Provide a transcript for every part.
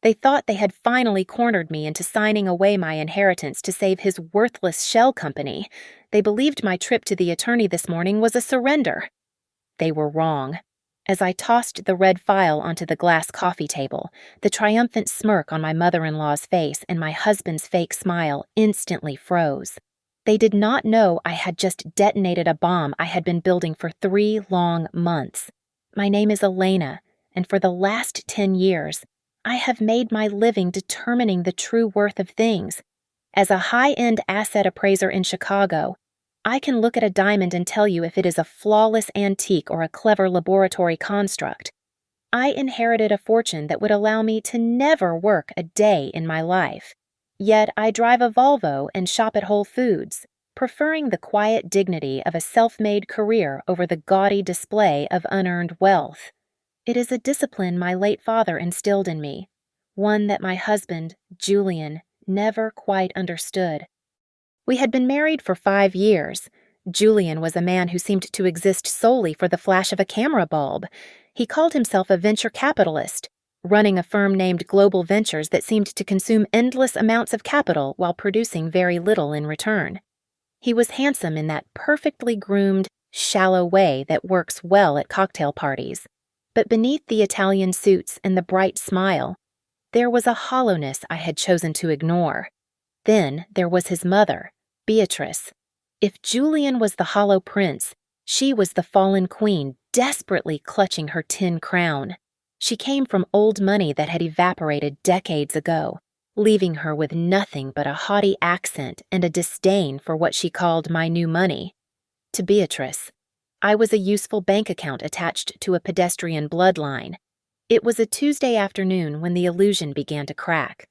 They thought they had finally cornered me into signing away my inheritance to save his worthless shell company. They believed my trip to the attorney this morning was a surrender. They were wrong. As I tossed the red file onto the glass coffee table, the triumphant smirk on my mother-in-law's face and my husband's fake smile instantly froze. They did not know I had just detonated a bomb I had been building for 3 long months. My name is Elena, and for the last 10 years, I have made my living determining the true worth of things. As a high-end asset appraiser in Chicago, I can look at a diamond and tell you if it is a flawless antique or a clever laboratory construct. I inherited a fortune that would allow me to never work a day in my life. Yet I drive a Volvo and shop at Whole Foods, preferring the quiet dignity of a self-made career over the gaudy display of unearned wealth. It is a discipline my late father instilled in me, one that my husband, Julian, never quite understood. We had been married for 5 years. Julian was a man who seemed to exist solely for the flash of a camera bulb. He called himself a venture capitalist, running a firm named Global Ventures that seemed to consume endless amounts of capital while producing very little in return. He was handsome in that perfectly groomed, shallow way that works well at cocktail parties. But beneath the Italian suits and the bright smile, there was a hollowness I had chosen to ignore. Then there was his mother, Beatrice. If Julian was the hollow prince, she was the fallen queen desperately clutching her tin crown. She came from old money that had evaporated decades ago, leaving her with nothing but a haughty accent and a disdain for what she called my new money. To Beatrice, I was a useful bank account attached to a pedestrian bloodline. It was a Tuesday afternoon when the illusion began to crack.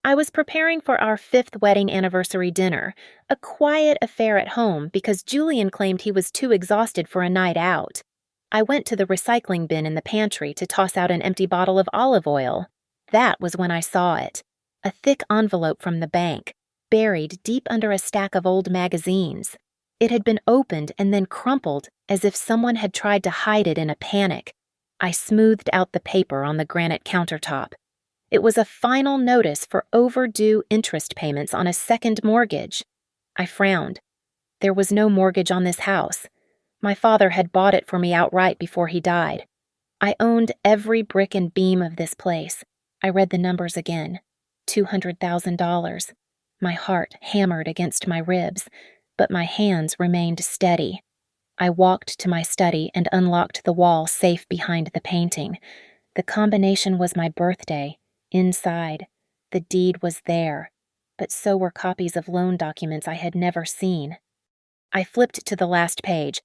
I was preparing for our 5th wedding anniversary dinner, a quiet affair at home because Julian claimed he was too exhausted for a night out. I went to the recycling bin in the pantry to toss out an empty bottle of olive oil. That was when I saw it. A thick envelope from the bank, buried deep under a stack of old magazines. It had been opened and then crumpled as if someone had tried to hide it in a panic. I smoothed out the paper on the granite countertop. It was a final notice for overdue interest payments on a second mortgage. I frowned. There was no mortgage on this house. My father had bought it for me outright before he died. I owned every brick and beam of this place. I read the numbers again. $200,000. My heart hammered against my ribs, but my hands remained steady. I walked to my study and unlocked the wall safe behind the painting. The combination was my birthday. Inside, the deed was there, but so were copies of loan documents I had never seen. I flipped to the last page.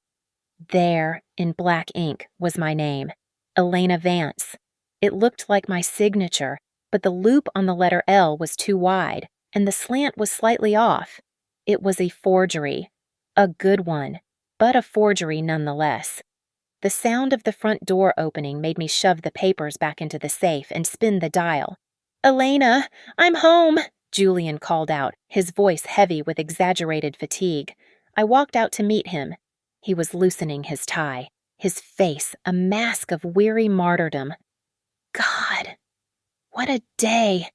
There, in black ink, was my name, Elena Vance. It looked like my signature, but the loop on the letter L was too wide, and the slant was slightly off. It was a forgery. A good one, but a forgery nonetheless. The sound of the front door opening made me shove the papers back into the safe and spin the dial. "Elena, I'm home," Julian called out, his voice heavy with exaggerated fatigue. I walked out to meet him. He was loosening his tie, his face a mask of weary martyrdom. "God, what a day,"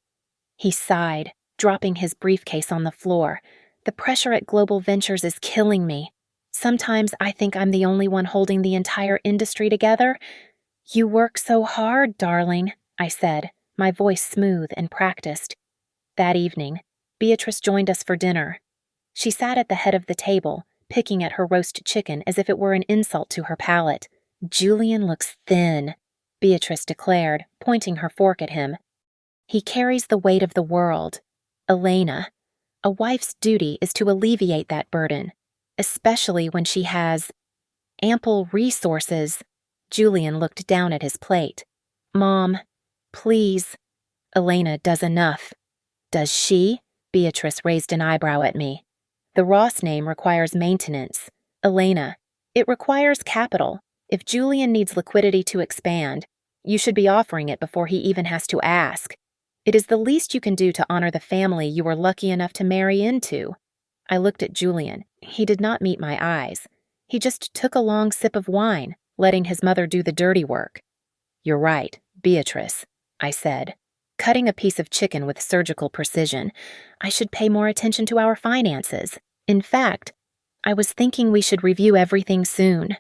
he sighed, dropping his briefcase on the floor. "The pressure at Global Ventures is killing me. Sometimes I think I'm the only one holding the entire industry together." "You work so hard, darling," I said, my voice smooth and practiced. That evening, Beatrice joined us for dinner. She sat at the head of the table, picking at her roast chicken as if it were an insult to her palate. "Julian looks thin," Beatrice declared, pointing her fork at him. "He carries the weight of the world. Elena, a wife's duty is to alleviate that burden, especially when she has ample resources." Julian looked down at his plate. "Mom, please." "Elena does enough." "Does she?" Beatrice raised an eyebrow at me. "The Ross name requires maintenance. Elena, it requires capital. If Julian needs liquidity to expand, you should be offering it before he even has to ask. It is the least you can do to honor the family you were lucky enough to marry into." I looked at Julian. He did not meet my eyes. He just took a long sip of wine, letting his mother do the dirty work. "You're right, Beatrice," I said. cutting a piece of chicken with surgical precision. I should pay more attention to our finances. In fact, I was thinking we should review everything soon.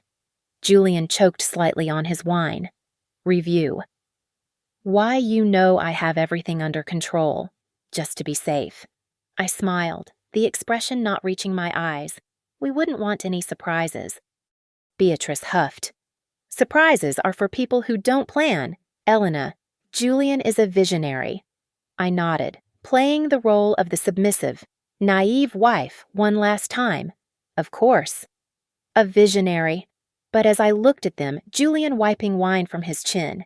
Julian choked slightly on his wine. Review. Why you know I have everything under control, just to be safe. I smiled, the expression not reaching my eyes. We wouldn't want any surprises. Beatrice huffed. Surprises are for people who don't plan. Elena, Julian is a visionary. I nodded, playing the role of the submissive, naive wife one last time. Of course. A visionary. But as I looked at them, Julian wiping wine from his chin,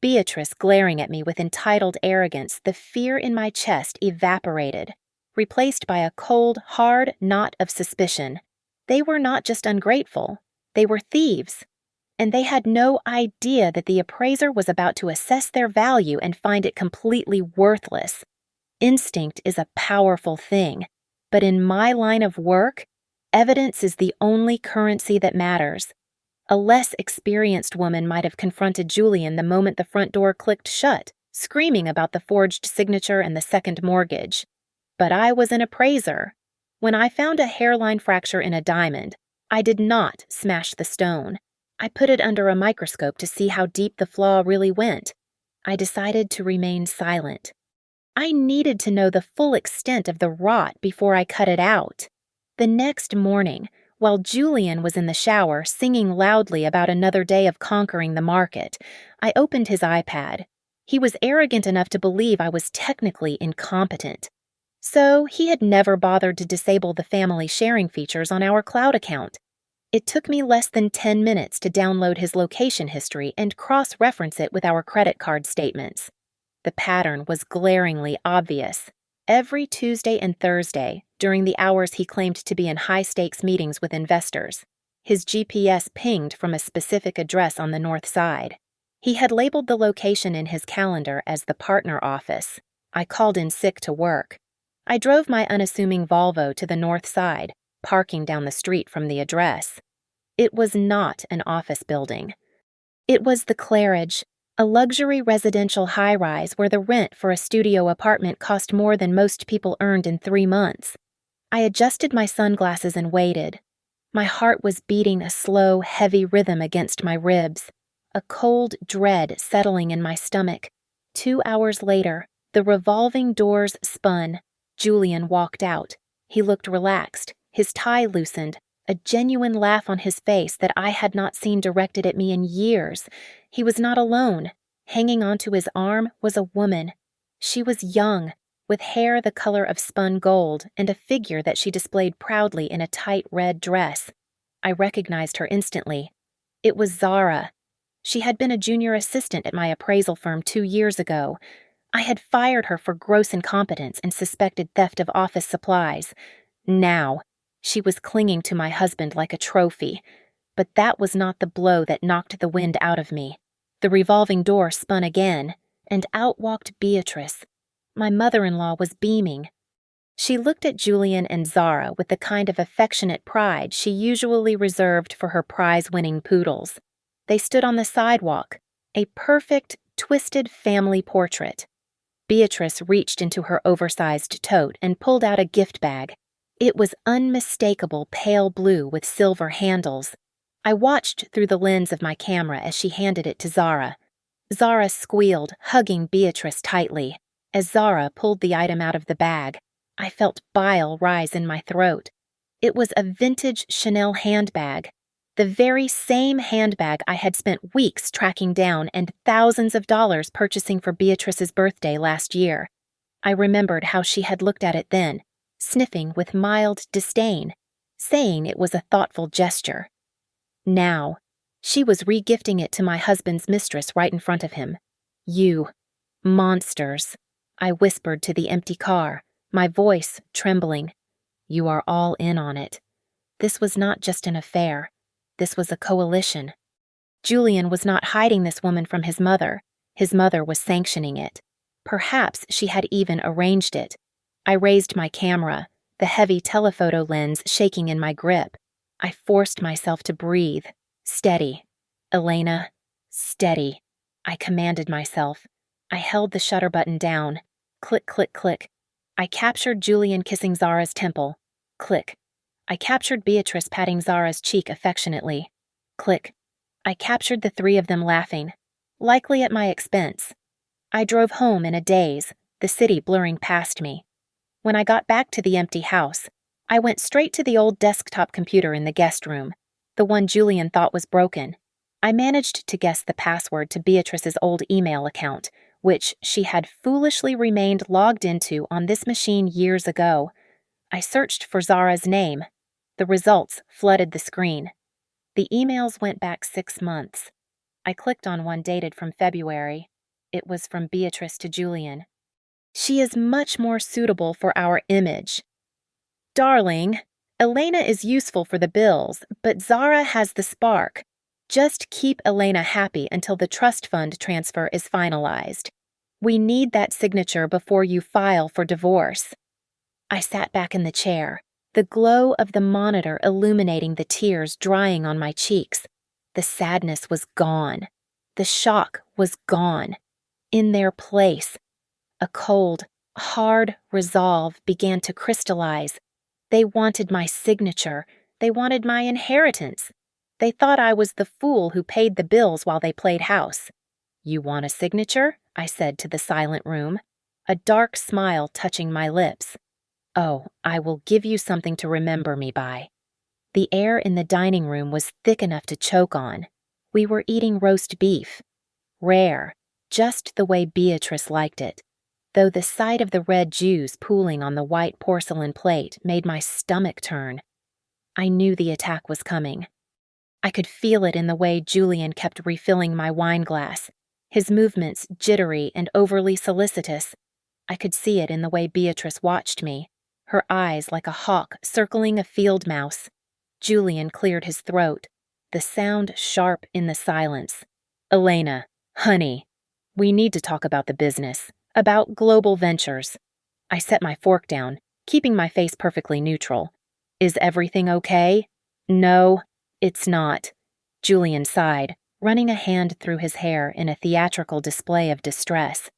Beatrice glaring at me with entitled arrogance, the fear in my chest evaporated, replaced by a cold, hard knot of suspicion. They were not just ungrateful, they were thieves. And they had no idea that the appraiser was about to assess their value and find it completely worthless. Instinct is a powerful thing, but in my line of work, evidence is the only currency that matters. A less experienced woman might have confronted Julian the moment the front door clicked shut, screaming about the forged signature and the second mortgage. But I was an appraiser. When I found a hairline fracture in a diamond, I did not smash the stone. I put it under a microscope to see how deep the flaw really went. I decided to remain silent. I needed to know the full extent of the rot before I cut it out. The next morning, while Julian was in the shower singing loudly about another day of conquering the market, I opened his iPad. He was arrogant enough to believe I was technically incompetent. So he had never bothered to disable the family sharing features on our cloud account. It took me less than 10 minutes to download his location history and cross-reference it with our credit card statements. The pattern was glaringly obvious. Every Tuesday and Thursday, during the hours he claimed to be in high-stakes meetings with investors, his GPS pinged from a specific address on the north side. He had labeled the location in his calendar as the partner office. I called in sick to work. I drove my unassuming Volvo to the north side, parking down the street from the address. It was not an office building. It was the Claridge, a luxury residential high-rise where the rent for a studio apartment cost more than most people earned in 3 months. I adjusted my sunglasses and waited. My heart was beating a slow, heavy rhythm against my ribs, a cold dread settling in my stomach. 2 hours later, the revolving doors spun. Julian walked out. He looked relaxed, his tie loosened, a genuine laugh on his face that I had not seen directed at me in years. He was not alone. Hanging onto his arm was a woman. She was young, with hair the color of spun gold and a figure that she displayed proudly in a tight red dress. I recognized her instantly. It was Zara. She had been a junior assistant at my appraisal firm 2 years ago. I had fired her for gross incompetence and suspected theft of office supplies. Now, she was clinging to my husband like a trophy. But that was not the blow that knocked the wind out of me. The revolving door spun again, and out walked Beatrice. My mother-in-law was beaming. She looked at Julian and Zara with the kind of affectionate pride she usually reserved for her prize-winning poodles. They stood on the sidewalk, a perfect, twisted family portrait. Beatrice reached into her oversized tote and pulled out a gift bag. It was unmistakable pale blue with silver handles. I watched through the lens of my camera as she handed it to Zara. Zara squealed, hugging Beatrice tightly. As Zara pulled the item out of the bag, I felt bile rise in my throat. It was a vintage Chanel handbag, the very same handbag I had spent weeks tracking down and thousands of dollars purchasing for Beatrice's birthday last year. I remembered how she had looked at it then, sniffing with mild disdain, saying it was a thoughtful gesture. Now, she was re-gifting it to my husband's mistress right in front of him. You monsters, I whispered to the empty car, my voice trembling. You are all in on it. This was not just an affair. This was a coalition. Julian was not hiding this woman from his mother. His mother was sanctioning it. Perhaps she had even arranged it. I raised my camera, the heavy telephoto lens shaking in my grip. I forced myself to breathe. Steady. Elena, steady. I commanded myself. I held the shutter button down. Click, click, click. I captured Julian kissing Zara's temple. Click. I captured Beatrice patting Zara's cheek affectionately. Click. I captured the three of them laughing, likely at my expense. I drove home in a daze, the city blurring past me. When I got back to the empty house, I went straight to the old desktop computer in the guest room, the one Julian thought was broken. I managed to guess the password to Beatrice's old email account, which she had foolishly remained logged into on this machine years ago. I searched for Zara's name. The results flooded the screen. The emails went back 6 months. I clicked on one dated from February. It was from Beatrice to Julian. She is much more suitable for our image. Darling, Elena is useful for the bills, but Zara has the spark. Just keep Elena happy until the trust fund transfer is finalized. We need that signature before you file for divorce. I sat back in the chair, the glow of the monitor illuminating the tears drying on my cheeks. The sadness was gone. The shock was gone. In their place, a cold, hard resolve began to crystallize. They wanted my signature. They wanted my inheritance. They thought I was the fool who paid the bills while they played house. You want a signature? I said to the silent room, a dark smile touching my lips. Oh, I will give you something to remember me by. The air in the dining room was thick enough to choke on. We were eating roast beef. Rare, just the way Beatrice liked it, though the sight of the red juice pooling on the white porcelain plate made my stomach turn. I knew the attack was coming. I could feel it in the way Julian kept refilling my wine glass, his movements jittery and overly solicitous. I could see it in the way Beatrice watched me, her eyes like a hawk circling a field mouse. Julian cleared his throat, the sound sharp in the silence. Elena, honey, we need to talk about the business, about global ventures. I set my fork down, keeping my face perfectly neutral. Is everything okay? No, it's not. Julian sighed, running a hand through his hair in a theatrical display of distress.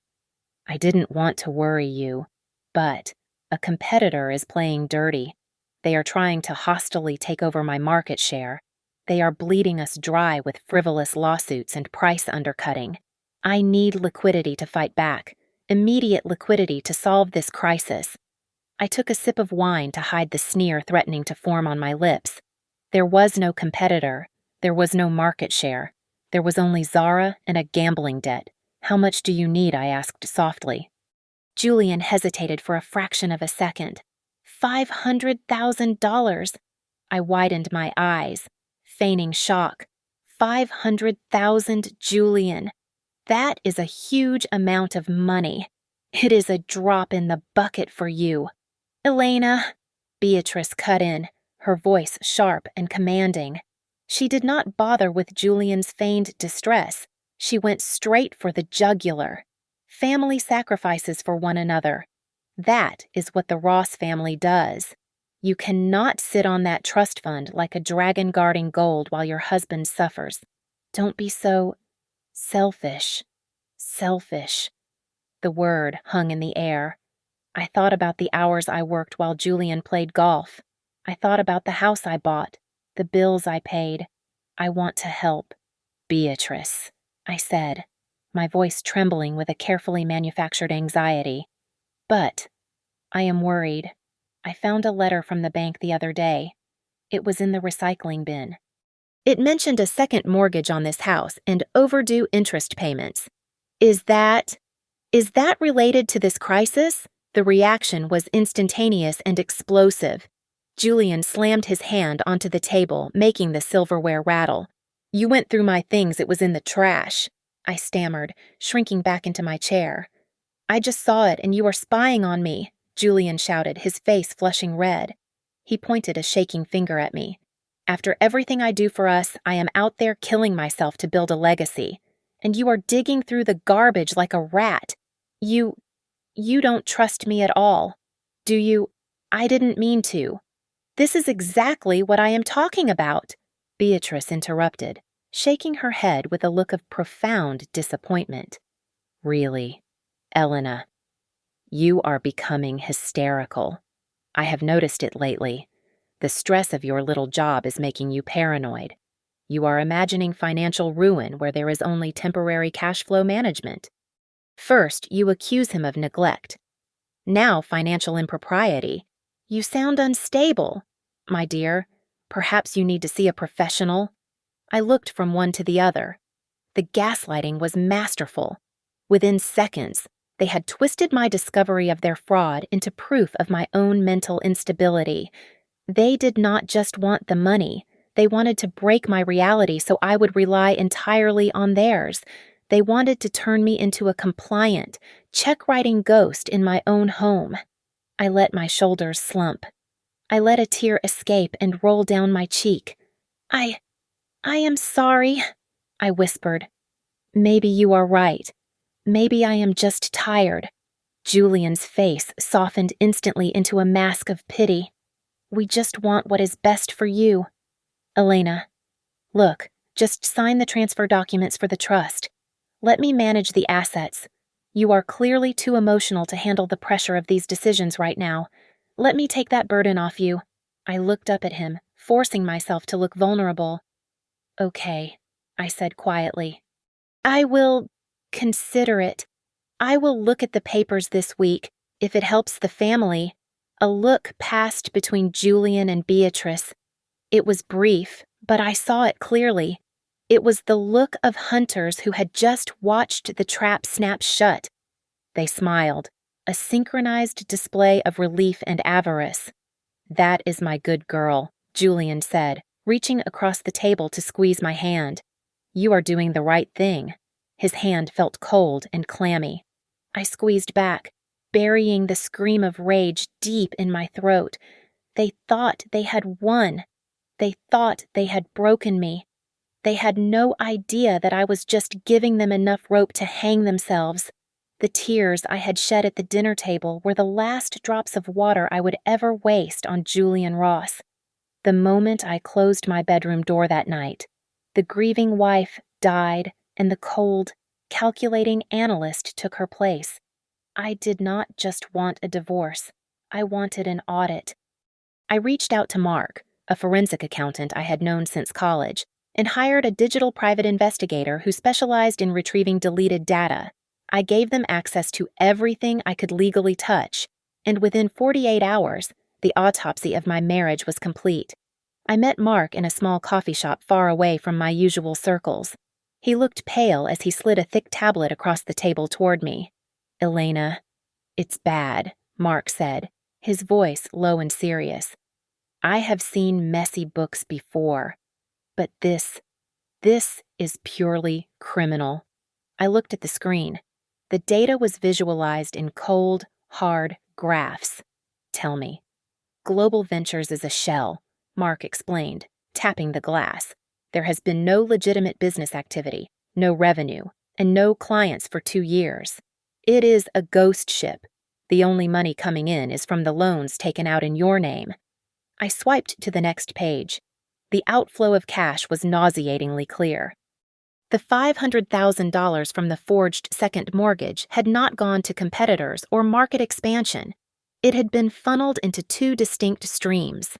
I didn't want to worry you, but a competitor is playing dirty. They are trying to hostilely take over my market share. They are bleeding us dry with frivolous lawsuits and price undercutting. I need liquidity to fight back, immediate liquidity to solve this crisis. I took a sip of wine to hide the sneer threatening to form on my lips. There was no competitor. There was no market share. There was only Zara and a gambling debt. How much do you need? I asked softly. Julian hesitated for a fraction of a second. $500,000. I widened my eyes, feigning shock. 500,000, Julian. That is a huge amount of money. It is a drop in the bucket for you. Elena, Beatrice cut in, her voice sharp and commanding. She did not bother with Julian's feigned distress. She went straight for the jugular. Family sacrifices for one another. That is what the Ross family does. You cannot sit on that trust fund like a dragon guarding gold while your husband suffers. Don't be so selfish. Selfish. The word hung in the air. I thought about the hours I worked while Julian played golf. I thought about the house I bought, the bills I paid. I want to help. Beatrice, I said, my voice trembling with a carefully manufactured anxiety. But I am worried. I found a letter from the bank the other day. It was in the recycling bin. It mentioned a second mortgage on this house and overdue interest payments. Is that related to this crisis? The reaction was instantaneous and explosive. Julian slammed his hand onto the table, making the silverware rattle. You went through my things, it was in the trash. I stammered, shrinking back into my chair. I just saw it and you are spying on me, Julian shouted, his face flushing red. He pointed a shaking finger at me. After everything I do for us, I am out there killing myself to build a legacy. And you are digging through the garbage like a rat. You don't trust me at all. Do you? I didn't mean to. This is exactly what I am talking about, Beatrice interrupted, shaking her head with a look of profound disappointment. Really? Elena, you are becoming hysterical. I have noticed it lately. The stress of your little job is making you paranoid. You are imagining financial ruin where there is only temporary cash flow management. First, you accuse him of neglect. Now, financial impropriety. You sound unstable. My dear, perhaps you need to see a professional. I looked from one to the other. The gaslighting was masterful. Within seconds, they had twisted my discovery of their fraud into proof of my own mental instability. They did not just want the money. They wanted to break my reality so I would rely entirely on theirs. They wanted to turn me into a compliant, check-writing ghost in my own home. I let my shoulders slump. I let a tear escape and roll down my cheek. I am sorry, I whispered. Maybe you are right. Maybe I am just tired. Julian's face softened instantly into a mask of pity. We just want what is best for you. Elena, look, just sign the transfer documents for the trust. Let me manage the assets. You are clearly too emotional to handle the pressure of these decisions right now. Let me take that burden off you. I looked up at him, forcing myself to look vulnerable. Okay, I said quietly. I will consider it. I will look at the papers this week, if it helps the family. A look passed between Julian and Beatrice. It was brief, but I saw it clearly. It was the look of hunters who had just watched the trap snap shut. They smiled, a synchronized display of relief and avarice. That is my good girl, Julian said, reaching across the table to squeeze my hand. You are doing the right thing. His hand felt cold and clammy. I squeezed back, burying the scream of rage deep in my throat. They thought they had won. They thought they had broken me. They had no idea that I was just giving them enough rope to hang themselves. The tears I had shed at the dinner table were the last drops of water I would ever waste on Julian Ross. The moment I closed my bedroom door that night, the grieving wife died and the cold, calculating analyst took her place. I did not just want a divorce. I wanted an audit. I reached out to Mark, a forensic accountant I had known since college, and hired a digital private investigator who specialized in retrieving deleted data. I gave them access to everything I could legally touch, and within 48 hours, the autopsy of my marriage was complete. I met Mark in a small coffee shop far away from my usual circles. He looked pale as he slid a thick tablet across the table toward me. Elena, it's bad, Mark said, his voice low and serious. I have seen messy books before, but this is purely criminal. I looked at the screen. The data was visualized in cold, hard graphs. Tell me. Global Ventures is a shell, Mark explained, tapping the glass. There has been no legitimate business activity, no revenue, and no clients for 2 years. It is a ghost ship. The only money coming in is from the loans taken out in your name. I swiped to the next page. The outflow of cash was nauseatingly clear. The $500,000 from the forged second mortgage had not gone to competitors or market expansion. It had been funneled into 2 distinct streams.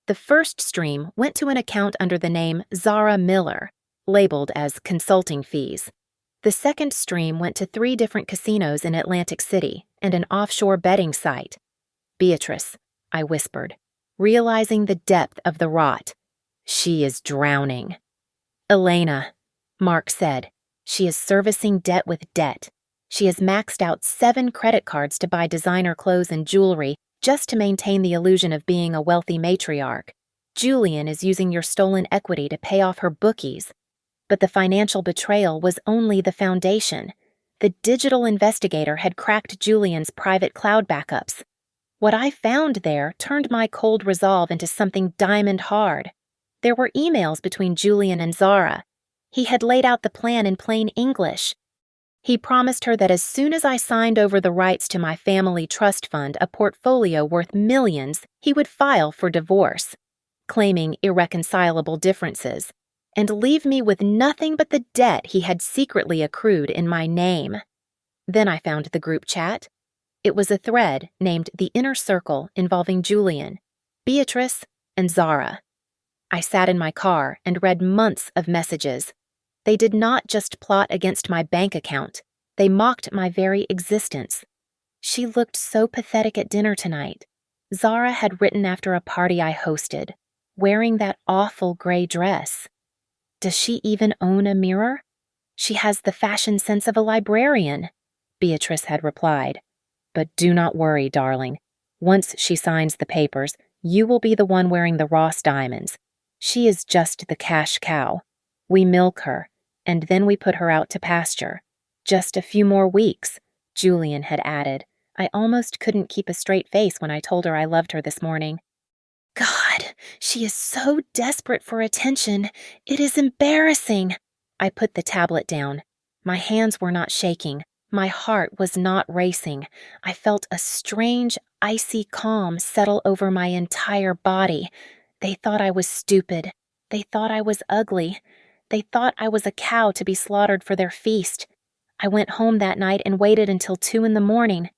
The first stream went to an account under the name Zara Miller, labeled as consulting fees. The second stream went to 3 different casinos in Atlantic City and an offshore betting site. Beatrice, I whispered, realizing the depth of the rot. She is drowning. Elena, Mark said, she is servicing debt with debt. She has maxed out 7 credit cards to buy designer clothes and jewelry just to maintain the illusion of being a wealthy matriarch. Julian is using your stolen equity to pay off her bookies. But the financial betrayal was only the foundation. The digital investigator had cracked Julian's private cloud backups. What I found there turned my cold resolve into something diamond hard. There were emails between Julian and Zara. He had laid out the plan in plain English. He promised her that as soon as I signed over the rights to my family trust fund, a portfolio worth millions, he would file for divorce, claiming irreconcilable differences, and leave me with nothing but the debt he had secretly accrued in my name. Then I found the group chat. It was a thread named The Inner Circle involving Julian, Beatrice, and Zara. I sat in my car and read months of messages. They did not just plot against my bank account, they mocked my very existence. She looked so pathetic at dinner tonight. Zara had written after a party I hosted, wearing that awful gray dress. Does she even own a mirror? She has the fashion sense of a librarian, Beatrice had replied. But do not worry, darling. Once she signs the papers, you will be the one wearing the Ross diamonds. She is just the cash cow. We milk her, and then we put her out to pasture. Just a few more weeks, Julian had added. I almost couldn't keep a straight face when I told her I loved her this morning. God, she is so desperate for attention. It is embarrassing. I put the tablet down. My hands were not shaking. My heart was not racing. I felt a strange, icy calm settle over my entire body. They thought I was stupid. They thought I was ugly. They thought I was a cow to be slaughtered for their feast. I went home that night and waited until 2 a.m.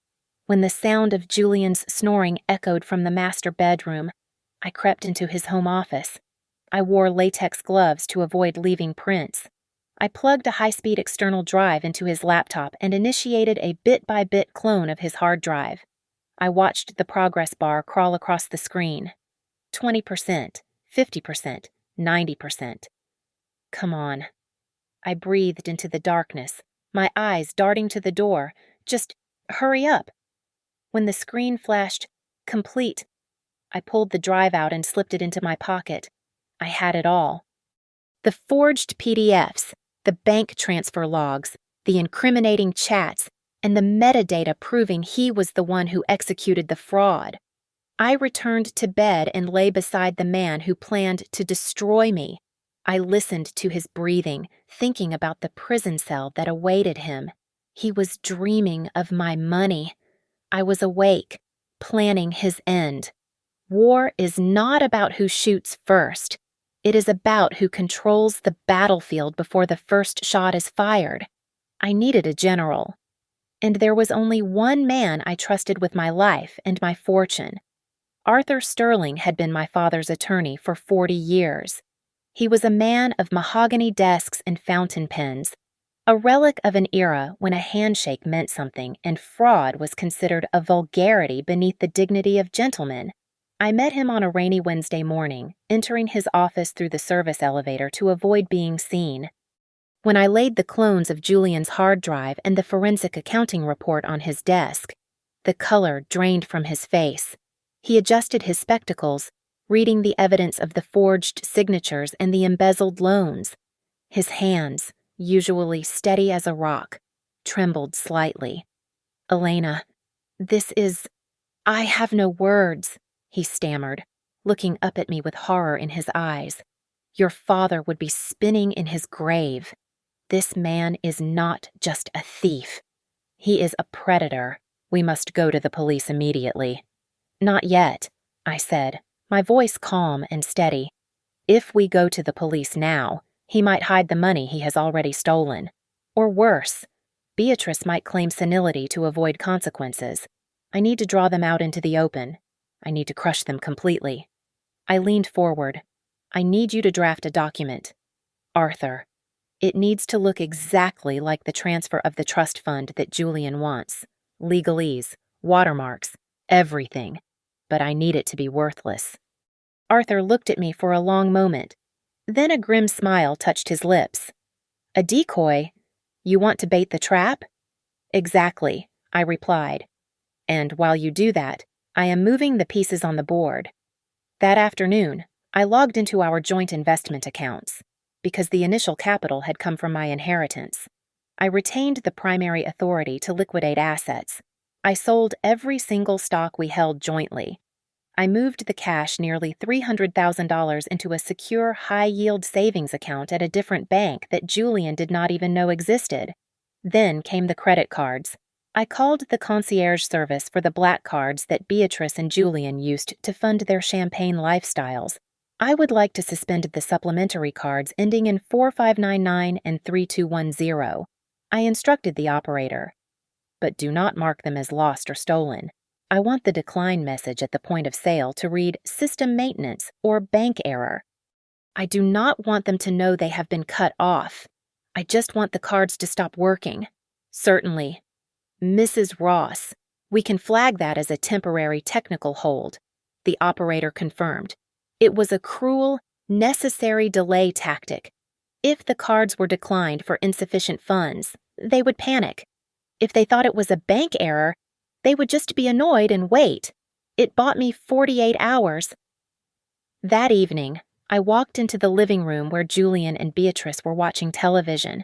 When the sound of Julian's snoring echoed from the master bedroom, I crept into his home office. I wore latex gloves to avoid leaving prints. I plugged a high-speed external drive into his laptop and initiated a bit-by-bit clone of his hard drive. I watched the progress bar crawl across the screen. 20%, 50%, 90%. Come on. I breathed into the darkness, my eyes darting to the door. Just hurry up. When the screen flashed, complete, I pulled the drive out and slipped it into my pocket. I had it all. The forged PDFs, the bank transfer logs, the incriminating chats, and the metadata proving he was the one who executed the fraud. I returned to bed and lay beside the man who planned to destroy me. I listened to his breathing, thinking about the prison cell that awaited him. He was dreaming of my money. I was awake, planning his end. War is not about who shoots first. It is about who controls the battlefield before the first shot is fired. I needed a general. And there was only one man I trusted with my life and my fortune. Arthur Sterling had been my father's attorney for 40 years. He was a man of mahogany desks and fountain pens, a relic of an era when a handshake meant something and fraud was considered a vulgarity beneath the dignity of gentlemen. I met him on a rainy Wednesday morning, entering his office through the service elevator to avoid being seen. When I laid the clones of Julian's hard drive and the forensic accounting report on his desk, the color drained from his face. He adjusted his spectacles, reading the evidence of the forged signatures and the embezzled loans. His hands, usually steady as a rock, trembled slightly. Elena, I have no words, he stammered, looking up at me with horror in his eyes. Your father would be spinning in his grave. This man is not just a thief. He is a predator. We must go to the police immediately. Not yet, I said, my voice calm and steady. If we go to the police now, he might hide the money he has already stolen. Or worse, Beatrice might claim senility to avoid consequences. I need to draw them out into the open. I need to crush them completely. I leaned forward. I need you to draft a document. Arthur. It needs to look exactly like the transfer of the trust fund that Julian wants. Legalese, watermarks, everything. But I need it to be worthless. Arthur looked at me for a long moment. Then a grim smile touched his lips. A decoy? You want to bait the trap? Exactly, I replied. And while you do that, I am moving the pieces on the board. That afternoon, I logged into our joint investment accounts. Because the initial capital had come from my inheritance. I retained the primary authority to liquidate assets. I sold every single stock we held jointly. I moved the cash nearly $300,000 into a secure high-yield savings account at a different bank that Julian did not even know existed. Then came the credit cards. I called the concierge service for the black cards that Beatrice and Julian used to fund their champagne lifestyles. I would like to suspend the supplementary cards ending in 4599 and 3210. I instructed the operator. but do not mark them as lost or stolen. I want the decline message at the point of sale to read system maintenance or bank error. I do not want them to know they have been cut off. I just want the cards to stop working. Certainly. Mrs. Ross, we can flag that as a temporary technical hold, the operator confirmed. It was a cruel, necessary delay tactic. If the cards were declined for insufficient funds, they would panic. If they thought it was a bank error, they would just be annoyed and wait. It bought me 48 hours. That evening, I walked into the living room where Julian and Beatrice were watching television.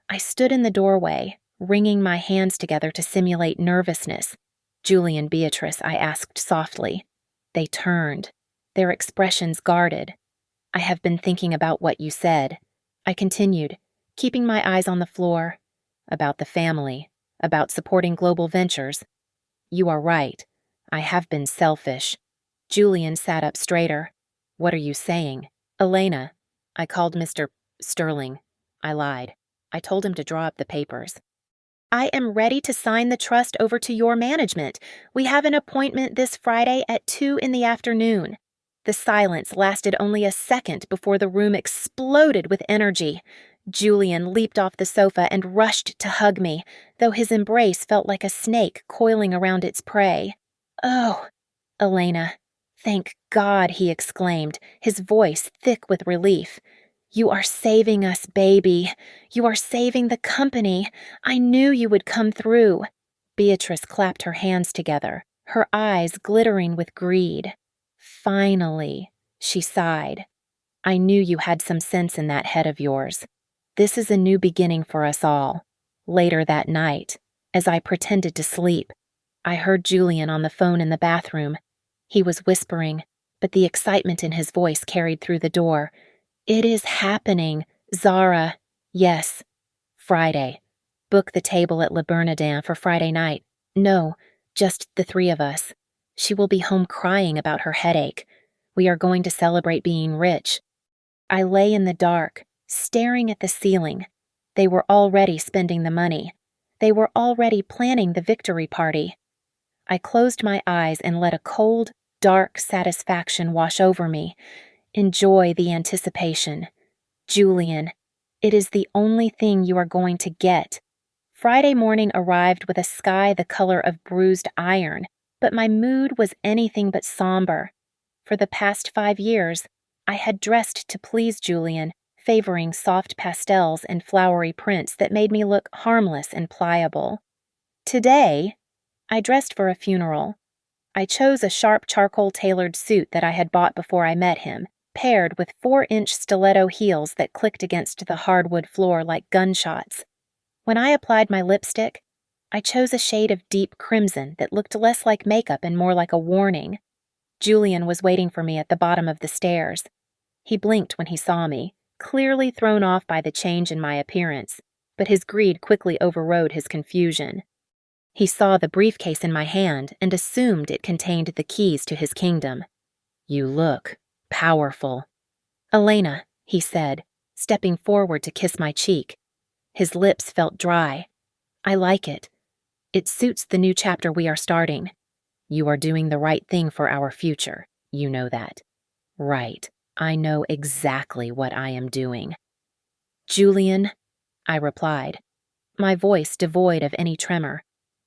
I stood in the doorway, wringing my hands together to simulate nervousness. "Julian, Beatrice," I asked softly. They turned, their expressions guarded. "I have been thinking about what you said," I continued, keeping my eyes on the floor. "About the family, about supporting global ventures. You are right. I have been selfish." Julian sat up straighter. "What are you saying?" "Elena." I called Mr. Sterling. I lied. I told him to draw up the papers. "I am ready to sign the trust over to your management. We have an appointment this Friday at 2 in the afternoon. The silence lasted only a second before the room exploded with energy. Julian leaped off the sofa and rushed to hug me, though his embrace felt like a snake coiling around its prey. "Oh, Elena, thank God," he exclaimed, his voice thick with relief. "You are saving us, baby. You are saving the company. I knew you would come through." Beatrice clapped her hands together, her eyes glittering with greed. "Finally," she sighed. "I knew you had some sense in that head of yours. This is a new beginning for us all." Later that night, as I pretended to sleep, I heard Julian on the phone in the bathroom. He was whispering, but the excitement in his voice carried through the door. "It is happening, Zara. Yes. Friday. Book the table at Le Bernardin for Friday night. No, just the three of us. She will be home crying about her headache. We are going to celebrate being rich." I lay in the dark, staring at the ceiling. They were already spending the money. They were already planning the victory party. I closed my eyes and let a cold, dark satisfaction wash over me. Enjoy the anticipation. Julian, it is the only thing you are going to get. Friday morning arrived with a sky the color of bruised iron, but my mood was anything but somber. For the past 5 years, I had dressed to please Julian, favoring soft pastels and flowery prints that made me look harmless and pliable. Today, I dressed for a funeral. I chose a sharp charcoal-tailored suit that I had bought before I met him, paired with 4-inch stiletto heels that clicked against the hardwood floor like gunshots. When I applied my lipstick, I chose a shade of deep crimson that looked less like makeup and more like a warning. Julian was waiting for me at the bottom of the stairs. He blinked when he saw me, clearly thrown off by the change in my appearance, but his greed quickly overrode his confusion. He saw the briefcase in my hand and assumed it contained the keys to his kingdom. "You look powerful." "Elena," he said, stepping forward to kiss my cheek. His lips felt dry. "I like it. It suits the new chapter we are starting. You are doing the right thing for our future. You know that." "Right. I know exactly what I am doing." "Julian," I replied, my voice devoid of any tremor.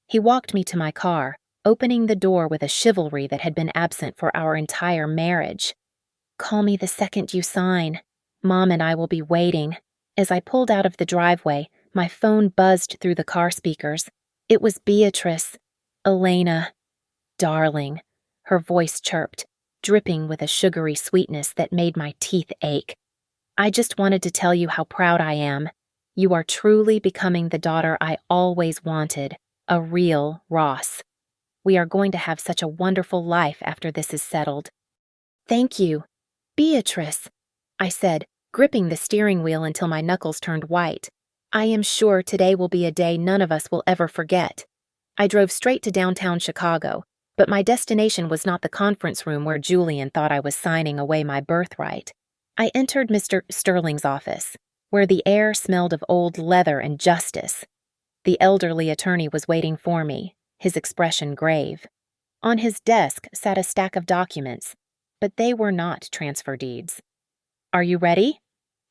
He walked me to my car, opening the door with a chivalry that had been absent for our entire marriage. "Call me the second you sign. Mom and I will be waiting." As I pulled out of the driveway, my phone buzzed through the car speakers. It was Beatrice. "Elena." "Darling," her voice chirped, dripping with a sugary sweetness that made my teeth ache. "I just wanted to tell you how proud I am. You are truly becoming the daughter I always wanted, a real Ross. We are going to have such a wonderful life after this is settled." "Thank you, Beatrice," I said, gripping the steering wheel until my knuckles turned white. "I am sure today will be a day none of us will ever forget." I drove straight to downtown Chicago, but my destination was not the conference room where Julian thought I was signing away my birthright. I entered Mr. Sterling's office, where the air smelled of old leather and justice. The elderly attorney was waiting for me, his expression grave. On his desk sat a stack of documents, but they were not transfer deeds. "Are you ready?"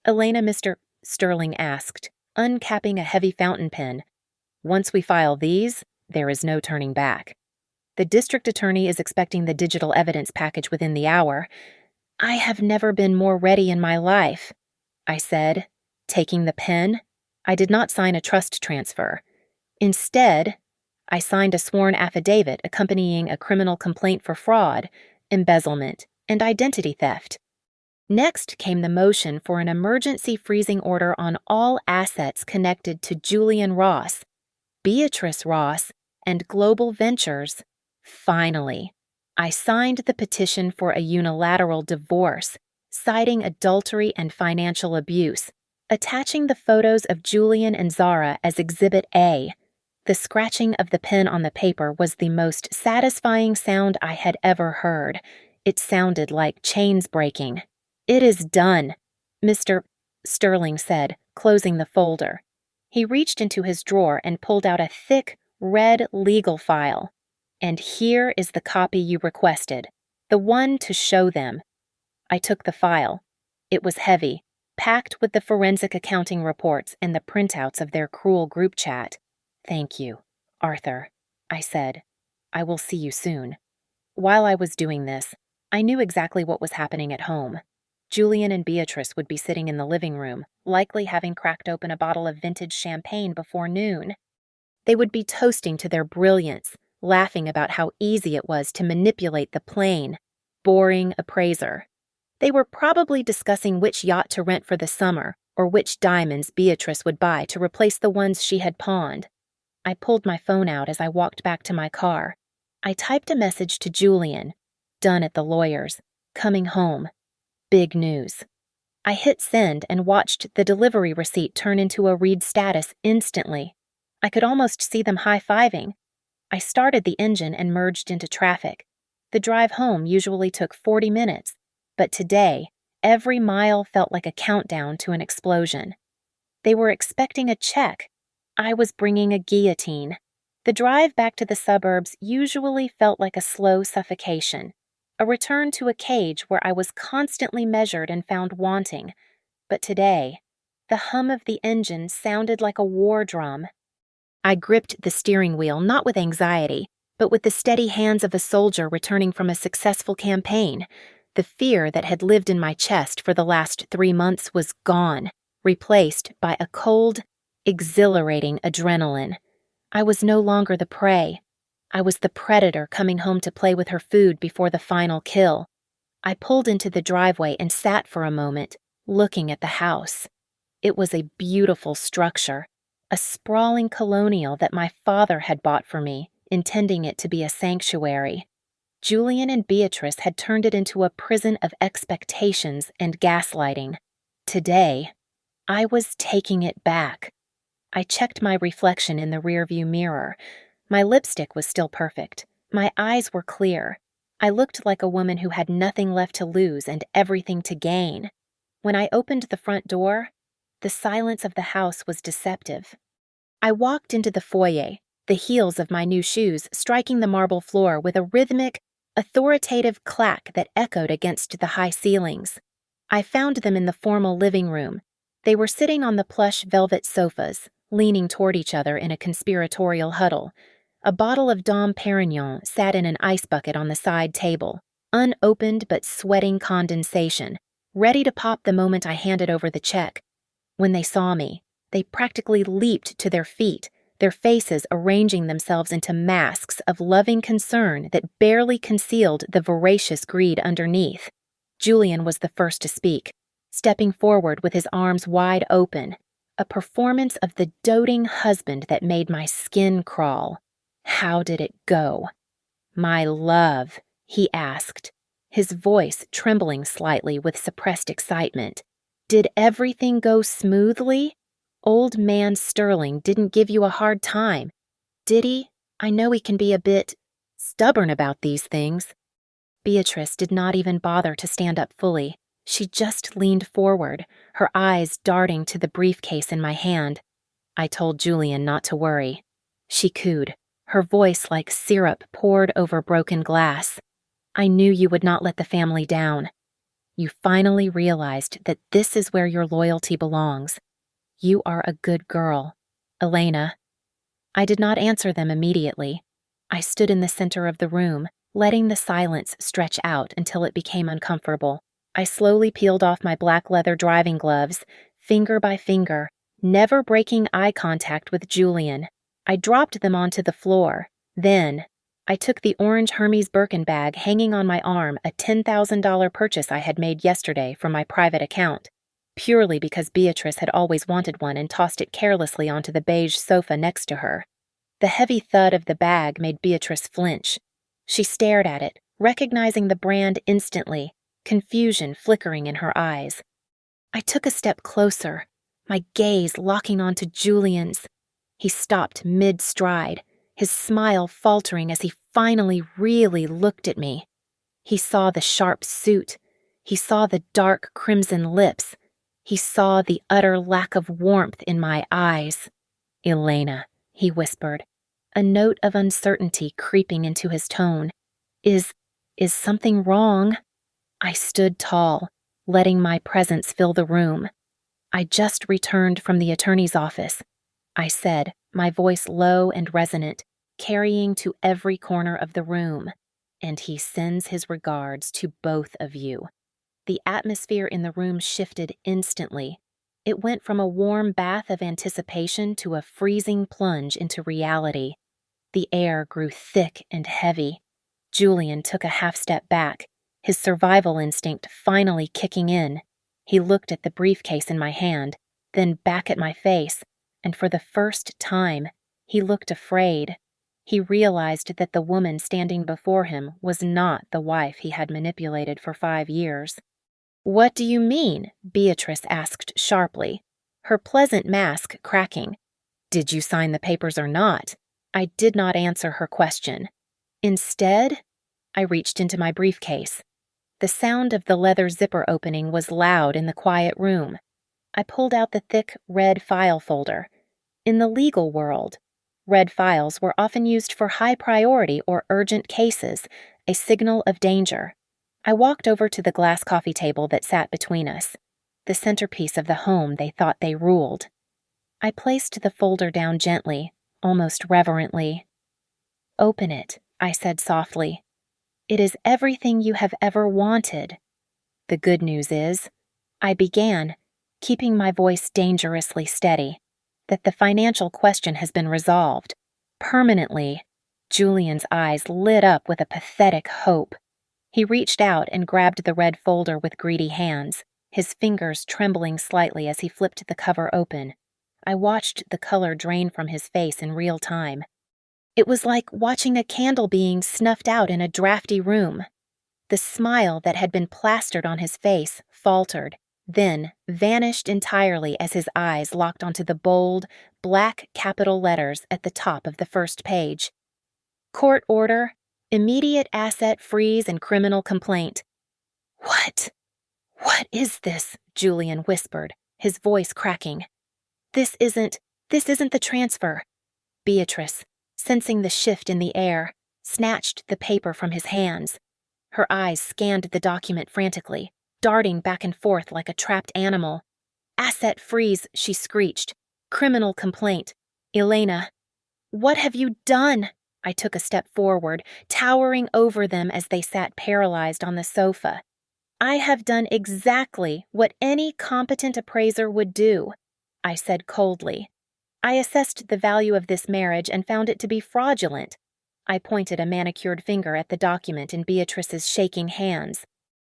Elena Mr. Sterling asked, uncapping a heavy fountain pen. "Once we file these, there is no turning back. The district attorney is expecting the digital evidence package within the hour." "I have never been more ready in my life," I said, taking the pen. I did not sign a trust transfer. Instead, I signed a sworn affidavit accompanying a criminal complaint for fraud, embezzlement, and identity theft. Next came the motion for an emergency freezing order on all assets connected to Julian Ross, Beatrice Ross, and Global Ventures. Finally, I signed the petition for a unilateral divorce, citing adultery and financial abuse, attaching the photos of Julian and Zara as Exhibit A. The scratching of the pen on the paper was the most satisfying sound I had ever heard. It sounded like chains breaking. "It is done," Mr. Sterling said, closing the folder. He reached into his drawer and pulled out a thick, red legal file. "And here is the copy you requested, the one to show them." I took the file. It was heavy, packed with the forensic accounting reports and the printouts of their cruel group chat. "Thank you, Arthur," I said. "I will see you soon." While I was doing this, I knew exactly what was happening at home. Julian and Beatrice would be sitting in the living room, likely having cracked open a bottle of vintage champagne before noon. They would be toasting to their brilliance, laughing about how easy it was to manipulate the plain, boring appraiser. They were probably discussing which yacht to rent for the summer or which diamonds Beatrice would buy to replace the ones she had pawned. I pulled my phone out as I walked back to my car. I typed a message to Julian. "Done at the lawyer's. Coming home. Big news." I hit send and watched the delivery receipt turn into a read status instantly. I could almost see them high-fiving. I started the engine and merged into traffic. The drive home usually took 40 minutes, but today, every mile felt like a countdown to an explosion. They were expecting a check. I was bringing a guillotine. The drive back to the suburbs usually felt like a slow suffocation, a return to a cage where I was constantly measured and found wanting. But today, the hum of the engine sounded like a war drum. I gripped the steering wheel not with anxiety, but with the steady hands of a soldier returning from a successful campaign. The fear that had lived in my chest for the last 3 months was gone, replaced by a cold, exhilarating adrenaline. I was no longer the prey. I was the predator coming home to play with her food before the final kill. I pulled into the driveway and sat for a moment, looking at the house. It was a beautiful structure, a sprawling colonial that my father had bought for me, intending it to be a sanctuary. Julian and Beatrice had turned it into a prison of expectations and gaslighting. Today, I was taking it back. I checked my reflection in the rearview mirror. My lipstick was still perfect. My eyes were clear. I looked like a woman who had nothing left to lose and everything to gain. When I opened the front door, the silence of the house was deceptive. I walked into the foyer, the heels of my new shoes striking the marble floor with a rhythmic, authoritative clack that echoed against the high ceilings. I found them in the formal living room. They were sitting on the plush velvet sofas, leaning toward each other in a conspiratorial huddle. A bottle of Dom Perignon sat in an ice bucket on the side table, unopened but sweating condensation, ready to pop the moment I handed over the check. When they saw me, they practically leaped to their feet, their faces arranging themselves into masks of loving concern that barely concealed the voracious greed underneath. Julian was the first to speak, stepping forward with his arms wide open, a performance of the doting husband that made my skin crawl. How did it go? "My love," he asked, his voice trembling slightly with suppressed excitement. "Did everything go smoothly? Old man Sterling didn't give you a hard time, did he? I know he can be a bit stubborn about these things." Beatrice did not even bother to stand up fully. She just leaned forward, her eyes darting to the briefcase in my hand. I told Julian not to worry. She cooed, her voice like syrup poured over broken glass. I knew you would not let the family down. You finally realized that this is where your loyalty belongs. You are a good girl, Elena. I did not answer them immediately. I stood in the center of the room, letting the silence stretch out until it became uncomfortable. I slowly peeled off my black leather driving gloves, finger by finger, never breaking eye contact with Julian. I dropped them onto the floor. Then, I took the orange Hermes Birkin bag hanging on my arm, a $10,000 purchase I had made yesterday from my private account, purely because Beatrice had always wanted one, and tossed it carelessly onto the beige sofa next to her. The heavy thud of the bag made Beatrice flinch. She stared at it, recognizing the brand instantly, confusion flickering in her eyes. I took a step closer, my gaze locking onto Julian's. He stopped mid-stride, his smile faltering as he finally really looked at me. He saw the sharp suit. He saw the dark crimson lips. He saw the utter lack of warmth in my eyes. "Elena," he whispered, a note of uncertainty creeping into his tone. Is something wrong?" I stood tall, letting my presence fill the room. "I just returned from the attorney's office," I said, my voice low and resonant, carrying to every corner of the room. "And he sends his regards to both of you." The atmosphere in the room shifted instantly. It went from a warm bath of anticipation to a freezing plunge into reality. The air grew thick and heavy. Julian took a half-step back, his survival instinct finally kicking in. He looked at the briefcase in my hand, then back at my face, and for the first time, he looked afraid. He realized that the woman standing before him was not the wife he had manipulated for 5 years. "What do you mean?" Beatrice asked sharply, her pleasant mask cracking. "Did you sign the papers or not?" I did not answer her question. Instead, I reached into my briefcase. The sound of the leather zipper opening was loud in the quiet room. I pulled out the thick red file folder. In the legal world, red files were often used for high priority or urgent cases, a signal of danger. I walked over to the glass coffee table that sat between us, the centerpiece of the home they thought they ruled. I placed the folder down gently, almost reverently. "Open it," I said softly. "It is everything you have ever wanted." "The good news is," I began, keeping my voice dangerously steady, "that the financial question has been resolved. Permanently." Julian's eyes lit up with a pathetic hope. He reached out and grabbed the red folder with greedy hands, his fingers trembling slightly as he flipped the cover open. I watched the color drain from his face in real time. It was like watching a candle being snuffed out in a drafty room. The smile that had been plastered on his face faltered, then vanished entirely as his eyes locked onto the bold, black capital letters at the top of the first page. "Court order, immediate asset freeze and criminal complaint." "What? What is this?" Julian whispered, his voice cracking. This isn't the transfer." Beatrice, sensing the shift in the air, snatched the paper from his hands. Her eyes scanned the document frantically, darting back and forth like a trapped animal. "Asset freeze," she screeched. "Criminal complaint. Elena, what have you done?" I took a step forward, towering over them as they sat paralyzed on the sofa. "I have done exactly what any competent appraiser would do," I said coldly. "I assessed the value of this marriage and found it to be fraudulent." I pointed a manicured finger at the document in Beatrice's shaking hands.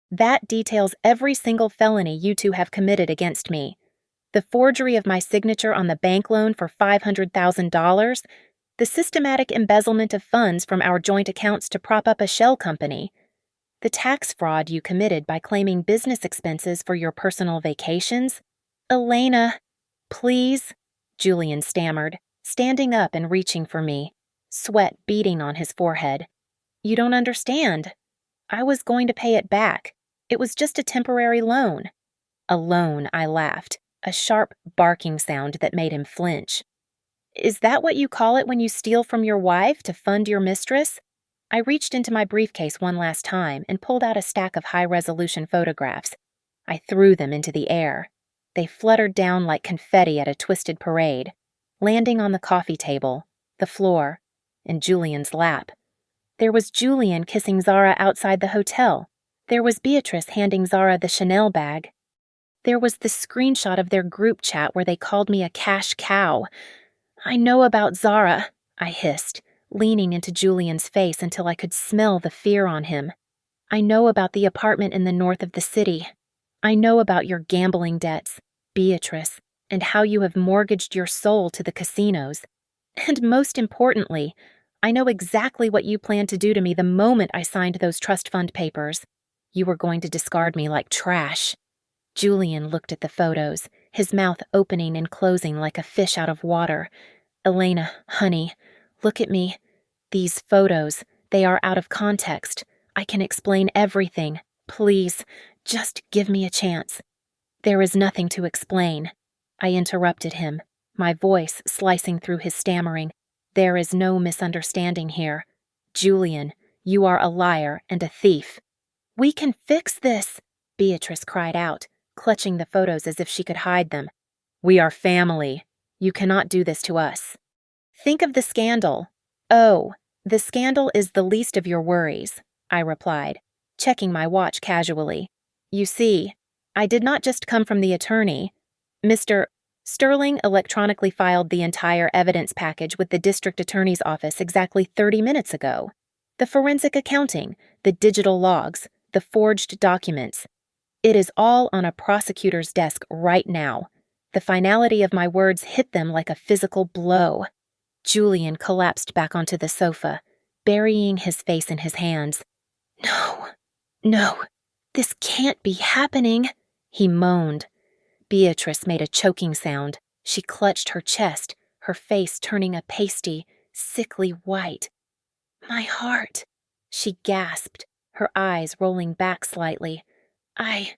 "That details every single felony you two have committed against me. The forgery of my signature on the bank loan for $500,000, the systematic embezzlement of funds from our joint accounts to prop up a shell company, the tax fraud you committed by claiming business expenses for your personal vacations." "Elena, please," Julian stammered, standing up and reaching for me, sweat beading on his forehead. "You don't understand. I was going to pay it back. It was just a temporary loan." "A loan," I laughed. a sharp barking sound that made him flinch. Is that what you call it when you steal from your wife to fund your mistress? I reached into my briefcase one last time and pulled out a stack of high-resolution photographs. I threw them into the air. They fluttered down like confetti at a twisted parade, landing on the coffee table, the floor, and Julian's lap. There was Julian kissing Zara outside the hotel. There was Beatrice handing Zara the Chanel bag. There was the screenshot of their group chat where they called me a cash cow. I know about Zara, I hissed, leaning into Julian's face until I could smell the fear on him. I know about the apartment in the north of the city. I know about your gambling debts, Beatrice, and how you have mortgaged your soul to the casinos. And most importantly, I know exactly what you planned to do to me the moment I signed those trust fund papers. You were going to discard me like trash. Julian looked at the photos, his mouth opening and closing like a fish out of water. Elena, honey, look at me. These photos, they are out of context. I can explain everything. Please, just give me a chance. There is nothing to explain. I interrupted him, my voice slicing through his stammering. There is no misunderstanding here. Julian, you are a liar and a thief. We can fix this, Beatrice cried out, clutching the photos as if she could hide them. We are family. You cannot do this to us. Think of the scandal. Oh, the scandal is the least of your worries, I replied, checking my watch casually. You see, I did not just come from the attorney. Mr. Sterling electronically filed the entire evidence package with the district attorney's office exactly 30 minutes ago. The forensic accounting, the digital logs, the forged documents. It is all on a prosecutor's desk right now. The finality of my words hit them like a physical blow. Julian collapsed back onto the sofa, burying his face in his hands. No, this can't be happening, he moaned. Beatrice made a choking sound. She clutched her chest, her face turning a pasty, sickly white. My heart, she gasped, her eyes rolling back slightly. I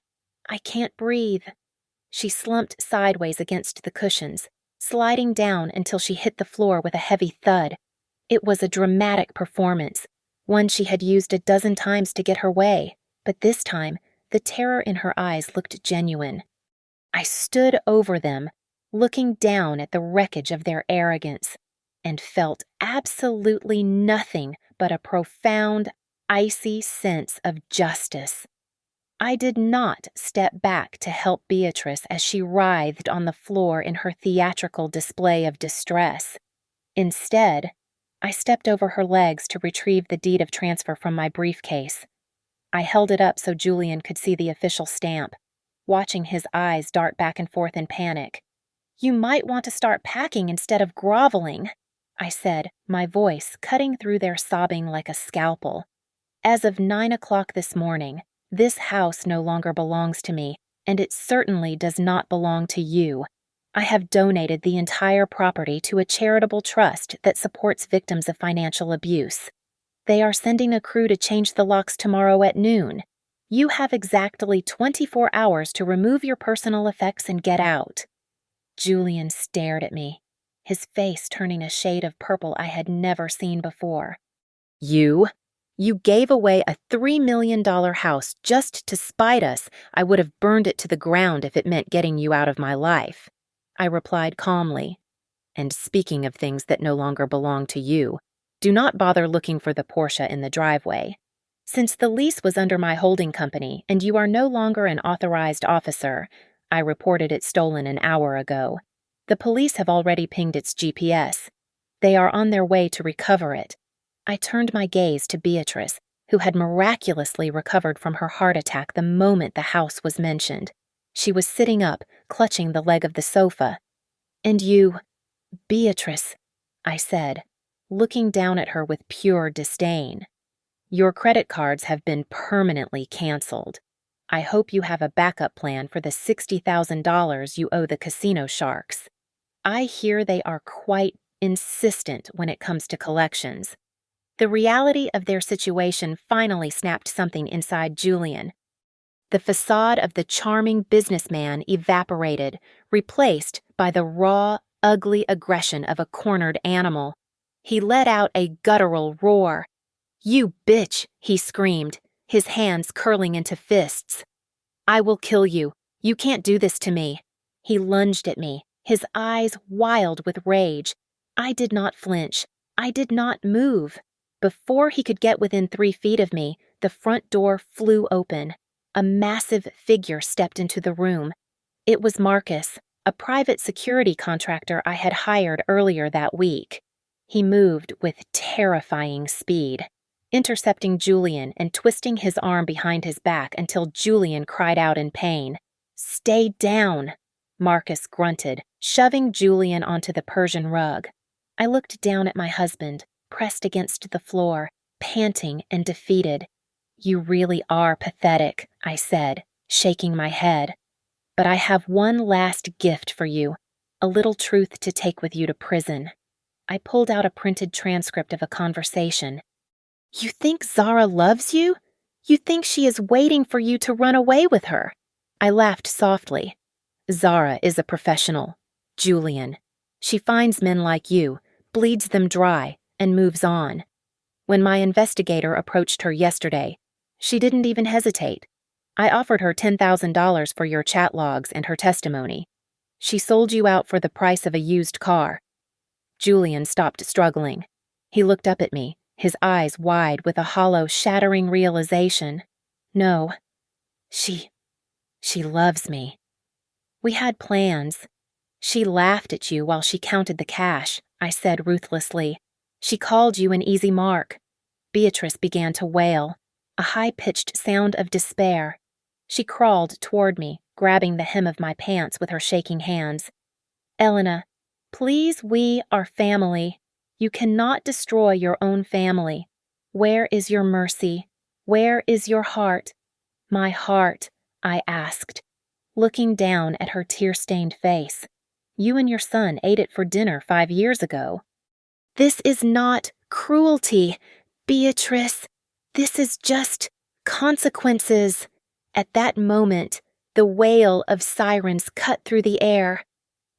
can't breathe. She slumped sideways against the cushions, sliding down until she hit the floor with a heavy thud. It was a dramatic performance, one she had used a dozen times to get her way, but this time, the terror in her eyes looked genuine. I stood over them, looking down at the wreckage of their arrogance, and felt absolutely nothing but a profound, icy sense of justice. I did not step back to help Beatrice as she writhed on the floor in her theatrical display of distress. Instead, I stepped over her legs to retrieve the deed of transfer from my briefcase. I held it up so Julian could see the official stamp, watching his eyes dart back and forth in panic. You might want to start packing instead of groveling, I said, my voice cutting through their sobbing like a scalpel. As of 9 o'clock this morning, this house no longer belongs to me, and it certainly does not belong to you. I have donated the entire property to a charitable trust that supports victims of financial abuse. They are sending a crew to change the locks tomorrow at noon. You have exactly 24 hours to remove your personal effects and get out. Julian stared at me, his face turning a shade of purple I had never seen before. You gave away a $3 million house just to spite us. I would have burned it to the ground if it meant getting you out of my life, I replied calmly. And speaking of things that no longer belong to you, do not bother looking for the Porsche in the driveway. Since the lease was under my holding company and you are no longer an authorized officer, I reported it stolen an hour ago. The police have already pinged its GPS. They are on their way to recover it. I turned my gaze to Beatrice, who had miraculously recovered from her heart attack the moment the house was mentioned. She was sitting up, clutching the leg of the sofa. And you, Beatrice, I said, looking down at her with pure disdain. Your credit cards have been permanently canceled. I hope you have a backup plan for the $60,000 you owe the casino sharks. I hear they are quite insistent when it comes to collections. The reality of their situation finally snapped something inside Julian. The facade of the charming businessman evaporated, replaced by the raw, ugly aggression of a cornered animal. He let out a guttural roar. "You bitch," he screamed, his hands curling into fists. "I will kill you. You can't do this to me." He lunged at me, his eyes wild with rage. I did not flinch. I did not move. Before he could get within 3 feet of me, the front door flew open. A massive figure stepped into the room. It was Marcus, a private security contractor I had hired earlier that week. He moved with terrifying speed, intercepting Julian and twisting his arm behind his back until Julian cried out in pain. "Stay down," Marcus grunted, shoving Julian onto the Persian rug. I looked down at my husband, pressed against the floor, panting and defeated. "You really are pathetic," I said, shaking my head. "But I have one last gift for you, a little truth to take with you to prison." I pulled out a printed transcript of a conversation. "You think Zara loves you? You think she is waiting for you to run away with her?" I laughed softly. "Zara is a professional. Julian. She finds men like you, bleeds them dry, and moves on. When my investigator approached her yesterday, she didn't even hesitate. I offered her $10,000 for your chat logs and her testimony. She sold you out for the price of a used car." Julian stopped struggling. He looked up at me, his eyes wide with a hollow, shattering realization. "No, she loves me. We had plans. She laughed at you while she counted the cash," I said ruthlessly. "She called you an easy mark." Beatrice began to wail, a high-pitched sound of despair. She crawled toward me, grabbing the hem of my pants with her shaking hands. "Elena, please, we are family. You cannot destroy your own family. Where is your mercy? Where is your heart?" "My heart," I asked, looking down at her tear-stained face. "You and your son ate it for dinner 5 years ago." "This is not cruelty, Beatrice. This is just consequences." At that moment, the wail of sirens cut through the air.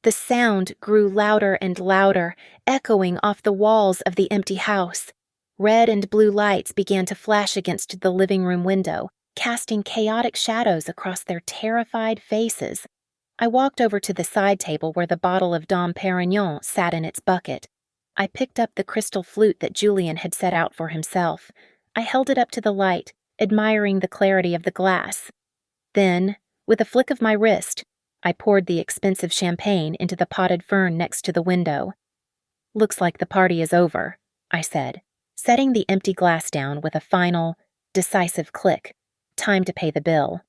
The sound grew louder and louder, echoing off the walls of the empty house. Red and blue lights began to flash against the living room window, casting chaotic shadows across their terrified faces. I walked over to the side table where the bottle of Dom Perignon sat in its bucket. I picked up the crystal flute that Julian had set out for himself. I held it up to the light, admiring the clarity of the glass. Then, with a flick of my wrist, I poured the expensive champagne into the potted fern next to the window. "Looks like the party is over," I said, setting the empty glass down with a final, decisive click. Time to pay the bill.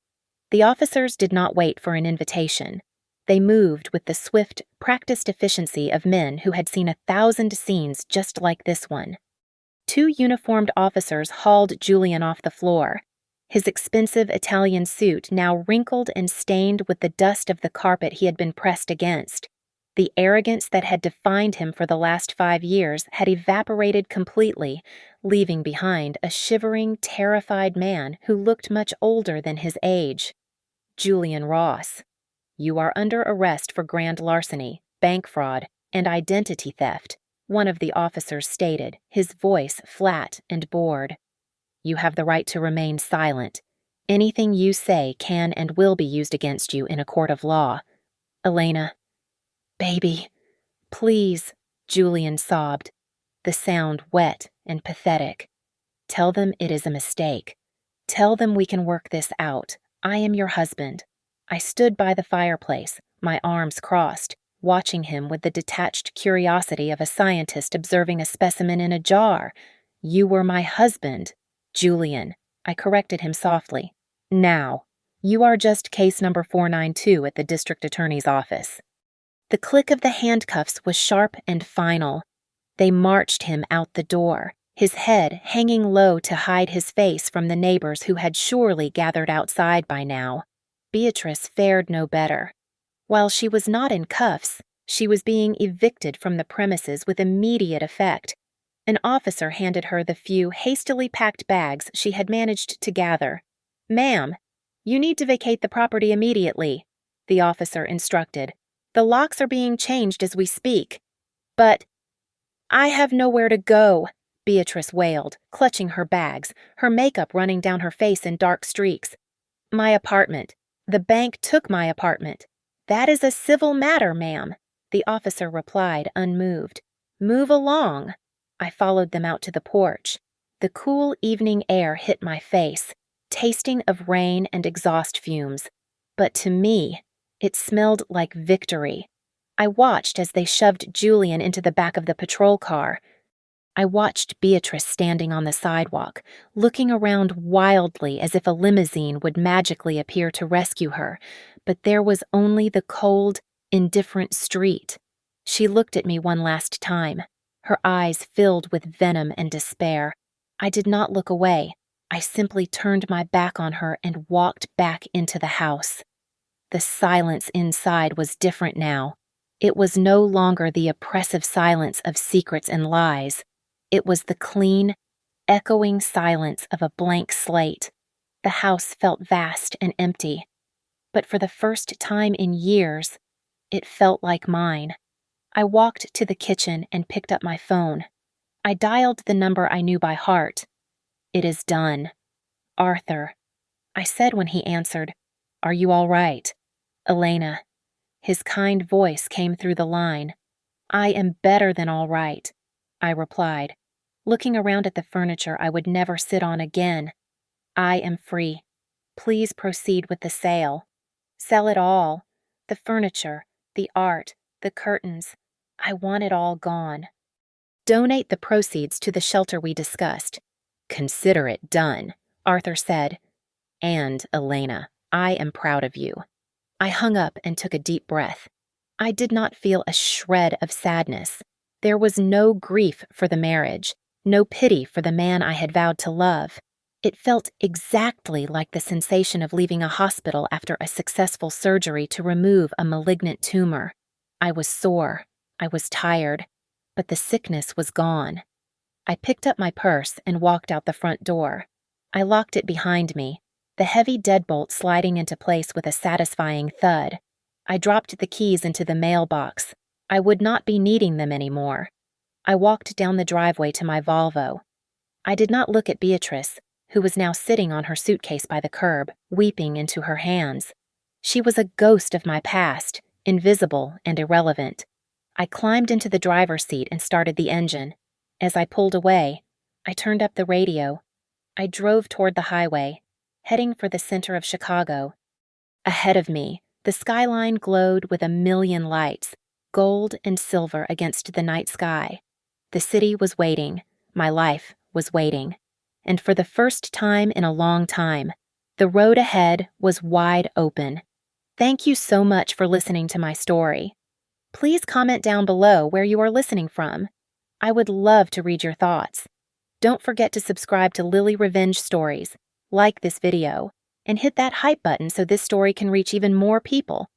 The officers did not wait for an invitation. They moved with the swift, practiced efficiency of men who had seen 1,000 scenes just like this one. 2 uniformed officers hauled Julian off the floor, his expensive Italian suit now wrinkled and stained with the dust of the carpet he had been pressed against. The arrogance that had defined him for the last 5 years had evaporated completely, leaving behind a shivering, terrified man who looked much older than his age. "Julian Ross, you are under arrest for grand larceny, bank fraud, and identity theft," one of the officers stated, his voice flat and bored. "You have the right to remain silent. Anything you say can and will be used against you in a court of law." "Elena, baby, please," Julian sobbed, the sound wet and pathetic. "Tell them it is a mistake. Tell them we can work this out. I am your husband." I stood by the fireplace, my arms crossed, watching him with the detached curiosity of a scientist observing a specimen in a jar. "You were my husband, Julian," I corrected him softly. "Now, you are just case number 492 at the district attorney's office." The click of the handcuffs was sharp and final. They marched him out the door, his head hanging low to hide his face from the neighbors who had surely gathered outside by now. Beatrice fared no better. While she was not in cuffs, she was being evicted from the premises with immediate effect. An officer handed her the few hastily packed bags she had managed to gather. "Ma'am, you need to vacate the property immediately," the officer instructed, The locks are being changed as we speak. But I have nowhere to go, Beatrice wailed, clutching her bags, her makeup running down her face in dark streaks. My apartment. The bank took my apartment. That is a civil matter, ma'am, the officer replied, unmoved. Move along. I followed them out to the porch. The cool evening air hit my face, tasting of rain and exhaust fumes. But to me, it smelled like victory. I watched as they shoved Julian into the back of the patrol car. I watched Beatrice standing on the sidewalk, looking around wildly as if a limousine would magically appear to rescue her, but there was only the cold, indifferent street. She looked at me one last time, her eyes filled with venom and despair. I did not look away. I simply turned my back on her and walked back into the house. The silence inside was different now. It was no longer the oppressive silence of secrets and lies. It was the clean, echoing silence of a blank slate. The house felt vast and empty. But for the first time in years, it felt like mine. I walked to the kitchen and picked up my phone. I dialed the number I knew by heart. It is done. Arthur. I said when he answered, Are you all right? Elena. His kind voice came through the line. I am better than all right, I replied, looking around at the furniture I would never sit on again. I am free. Please proceed with the sale. Sell it all. The furniture, the art, the curtains. I want it all gone. Donate the proceeds to the shelter we discussed. Consider it done, Arthur said. And, Elena, I am proud of you. I hung up and took a deep breath. I did not feel a shred of sadness. There was no grief for the marriage, no pity for the man I had vowed to love. It felt exactly like the sensation of leaving a hospital after a successful surgery to remove a malignant tumor. I was sore. I was tired. But the sickness was gone. I picked up my purse and walked out the front door. I locked it behind me, the heavy deadbolt sliding into place with a satisfying thud. I dropped the keys into the mailbox. I would not be needing them anymore. I walked down the driveway to my Volvo. I did not look at Beatrice, who was now sitting on her suitcase by the curb, weeping into her hands. She was a ghost of my past, invisible and irrelevant. I climbed into the driver's seat and started the engine. As I pulled away, I turned up the radio. I drove toward the highway, heading for the center of Chicago. Ahead of me, the skyline glowed with a million lights, gold and silver against the night sky. The city was waiting. My life was waiting. And for the first time in a long time, the road ahead was wide open. Thank you so much for listening to my story. Please comment down below where you are listening from. I would love to read your thoughts. Don't forget to subscribe to Lily Revenge Stories, like this video, and hit that hype button so this story can reach even more people.